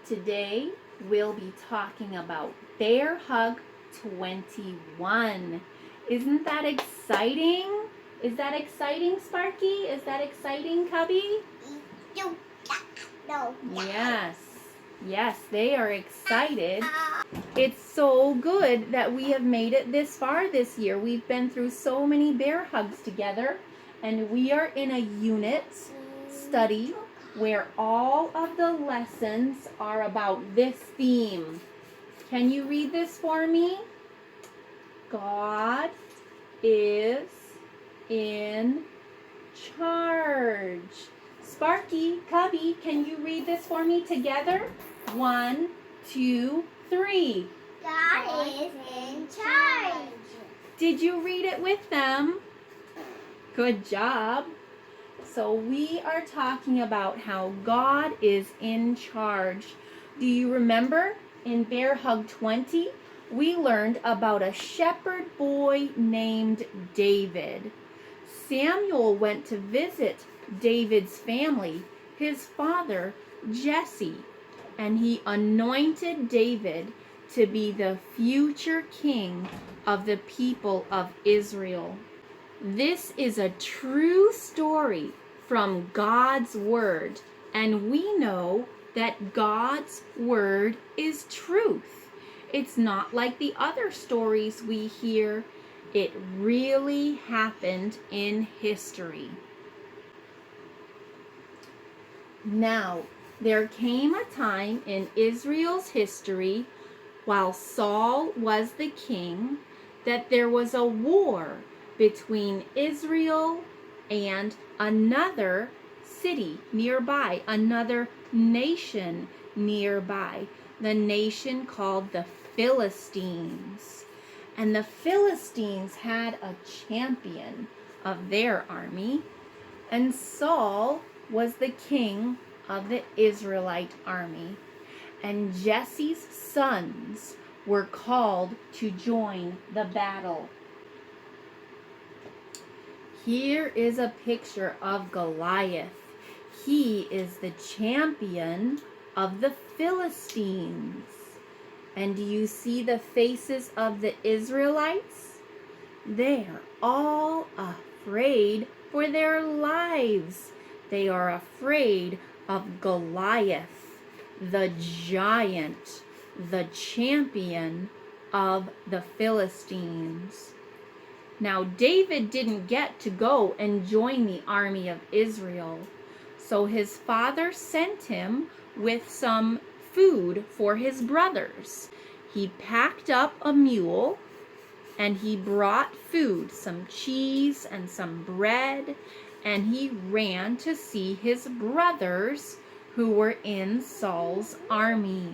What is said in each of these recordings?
Today we'll be talking about Bear Hug 21. Isn't that exciting? Is that exciting, Sparky? Is that exciting, Cubby? No. Yes, they are excited. It's so good that we have made it this far this year. We've been through so many bear hugs together, and we are in a unit study where all of the lessons are about this theme. Can you read this for me? God is in charge. Sparky, Cubby, can you read this for me together? 1, 2, 3. God is in charge. Did you read it with them? Good job. So we are talking about how God is in charge. Do you remember in Bear Hug 20, we learned about a shepherd boy named David. Samuel went to visit David's family, his father, Jesse, and he anointed David to be the future king of the people of Israel. This is a true story from God's Word, and we know that God's Word is truth. It's not like the other stories we hear. It really happened in history. Now, there came a time in Israel's history, while Saul was the king, that there was a war between Israel and another city nearby, another nation nearby, the nation called the Philistines. And the Philistines had a champion of their army, and Saul was the king of the Israelite army. And Jesse's sons were called to join the battle. Here is a picture of Goliath. He is the champion of the Philistines. And do you see the faces of the Israelites? They are all afraid for their lives. They are afraid of Goliath, the giant, the champion of the Philistines. Now, David didn't get to go and join the army of Israel, so his father sent him with some food for his brothers. He packed up a mule and he brought food, some cheese and some bread, and he ran to see his brothers who were in Saul's army.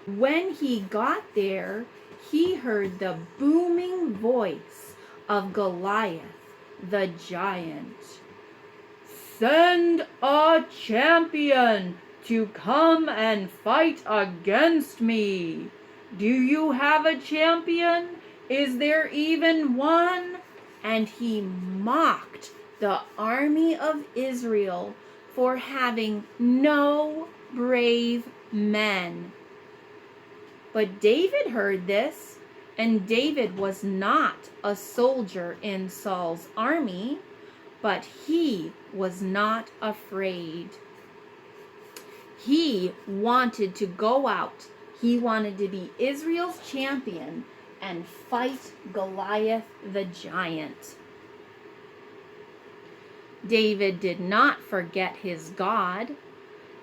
When he got there, he heard the booming voice of Goliath, the giant. "Send a champion to come and fight against me. Do you have a champion? Is there even one?" And he mocked the army of Israel for having no brave men. But David heard this, and David was not a soldier in Saul's army, but he was not afraid. He wanted to go out. He wanted to be Israel's champion and fight Goliath the giant. David did not forget his God.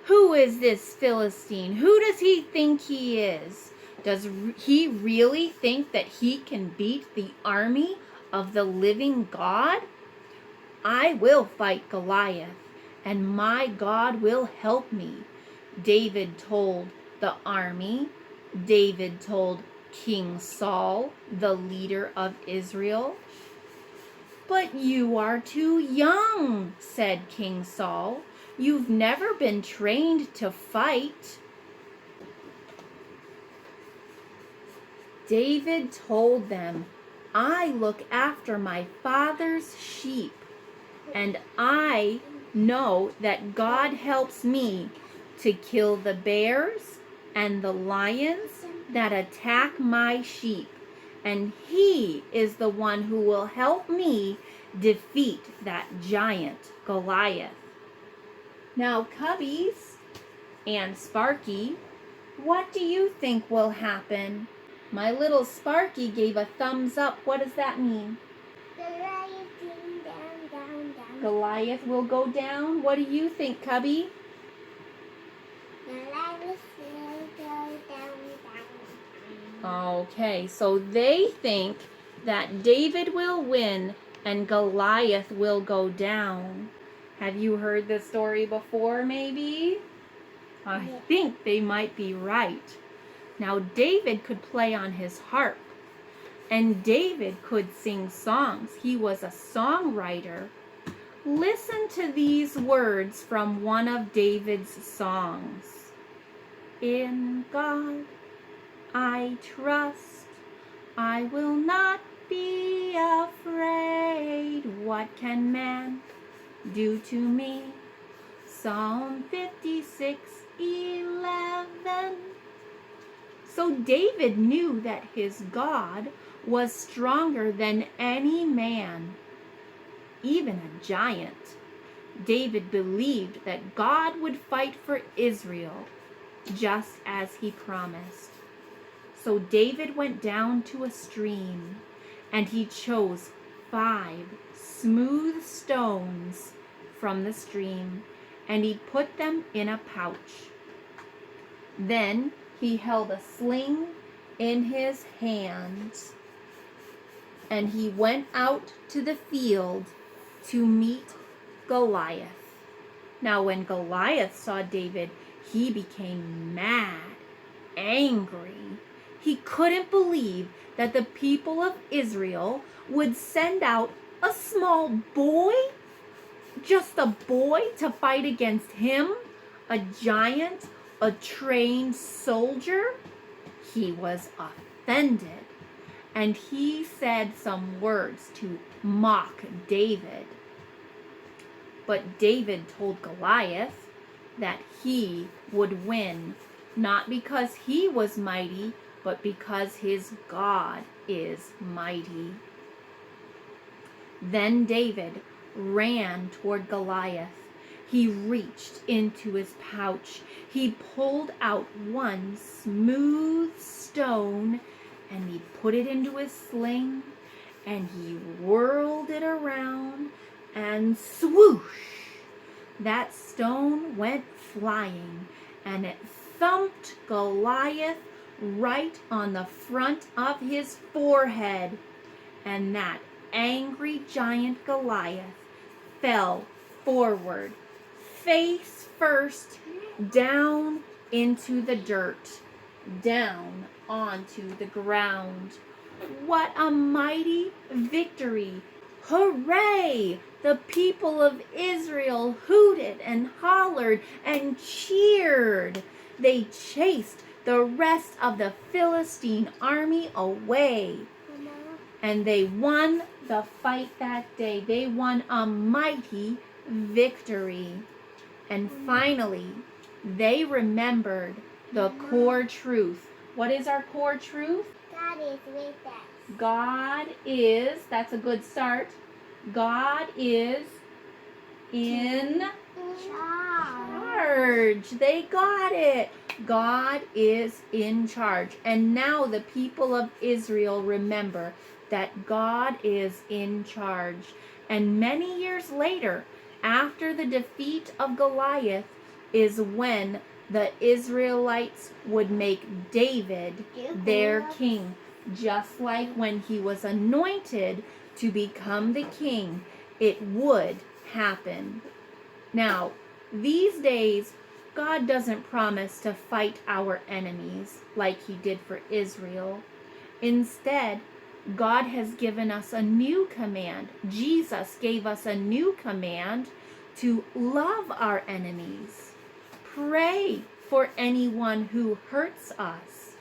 Who is this Philistine? Who does he think he is? Does he really think that he can beat the army of the living God? I will fight Goliath, and my God will help me, David told the army. David told King Saul, the leader of Israel. "But you are too young," said King Saul. "You've never been trained to fight." David told them, "I look after my father's sheep, and I know that God helps me to kill the bears and the lions that attack my sheep. And he is the one who will help me defeat that giant Goliath. Now, Cubbies and Sparky, what do you think will happen? My little Sparky gave a thumbs up. What does that mean? Goliath down. Goliath will go down. What do you think, Cubby? Goliath will go down. Okay, so they think that David will win and Goliath will go down. Have you heard this story before, maybe? I think they might be right. Now, David could play on his harp, and David could sing songs. He was a songwriter. Listen to these words from one of David's songs. In God I trust, I will not be afraid. What can man do to me? Psalm 56:11. So David knew that his God was stronger than any man, even a giant. David believed that God would fight for Israel, just as he promised. So David went down to a stream, and he chose 5 smooth stones from the stream, and he put them in a pouch. Then he held a sling in his hands, and he went out to the field to meet Goliath. Now when Goliath saw David, he became mad, angry. He couldn't believe that the people of Israel would send out a small boy, just a boy, to fight against him, a giant, a trained soldier. He was offended, and he said some words to mock David. But David told Goliath that he would win, not because he was mighty, but because his God is mighty. Then David ran toward Goliath. He reached into his pouch. He pulled out one smooth stone, and he put it into his sling, and he whirled it around, and swoosh! That stone went flying, and it thumped Goliath right on the front of his forehead. And that angry giant Goliath fell forward, face first, down into the dirt, down onto the ground. What a mighty victory! Hooray! The people of Israel hooted and hollered and cheered. They chased the rest of the Philistine army away. And they won the fight that day. They won a mighty victory. And finally, they remembered the core truth. What is our core truth? God is with us. God is, that's a good start. God is in charge. They got it. God is in charge. And now the people of Israel remember that God is in charge. And many years later, after the defeat of Goliath, is when the Israelites would make David their king. Just like when he was anointed to become the king, it would happen. Now, these days, God doesn't promise to fight our enemies like he did for Israel. Instead, God has given us a new command. Jesus gave us a new command to love our enemies. Pray for anyone who hurts us.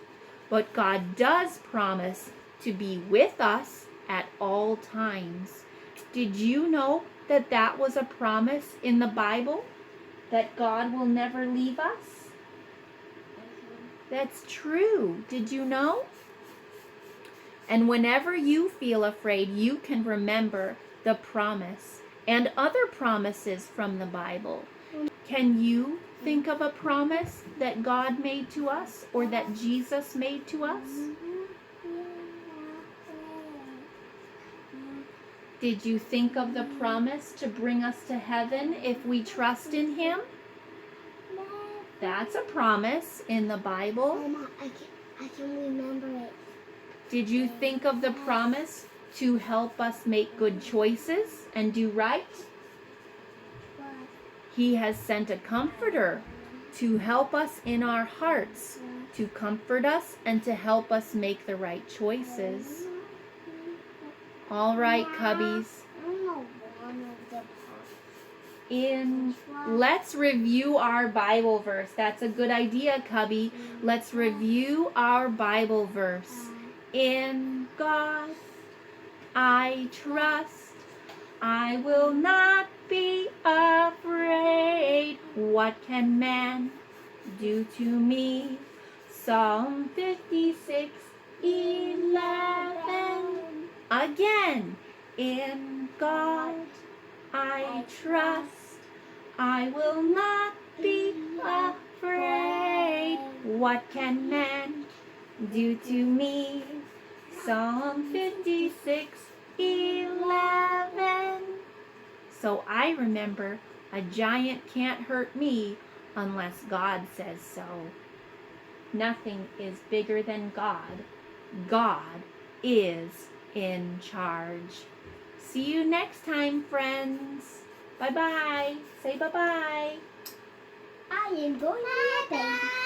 But God does promise to be with us at all times. Did you know that that was a promise in the Bible? That God will never leave us? That's true. Did you know? And whenever you feel afraid, you can remember the promise and other promises from the Bible. Can you think of a promise that God made to us or that Jesus made to us? Did you think of the promise to bring us to heaven if we trust in Him? That's a promise in the Bible. Mama, I can remember it. Did you think of the promise to help us make good choices and do right? He has sent a comforter to help us in our hearts, to comfort us and to help us make the right choices. All right, Cubbies. Let's review our Bible verse. That's a good idea, Cubby. Let's review our Bible verse. In God I trust. I will not be afraid. What can man do to me? Psalm 56:11. Again. In God I trust. I will not be afraid. What can man do to me? Psalm 56:11. So I remember a giant can't hurt me unless God says so. Nothing is bigger than God. God is in charge. See you next time, friends. Bye-bye. Say bye-bye. I am going to bed.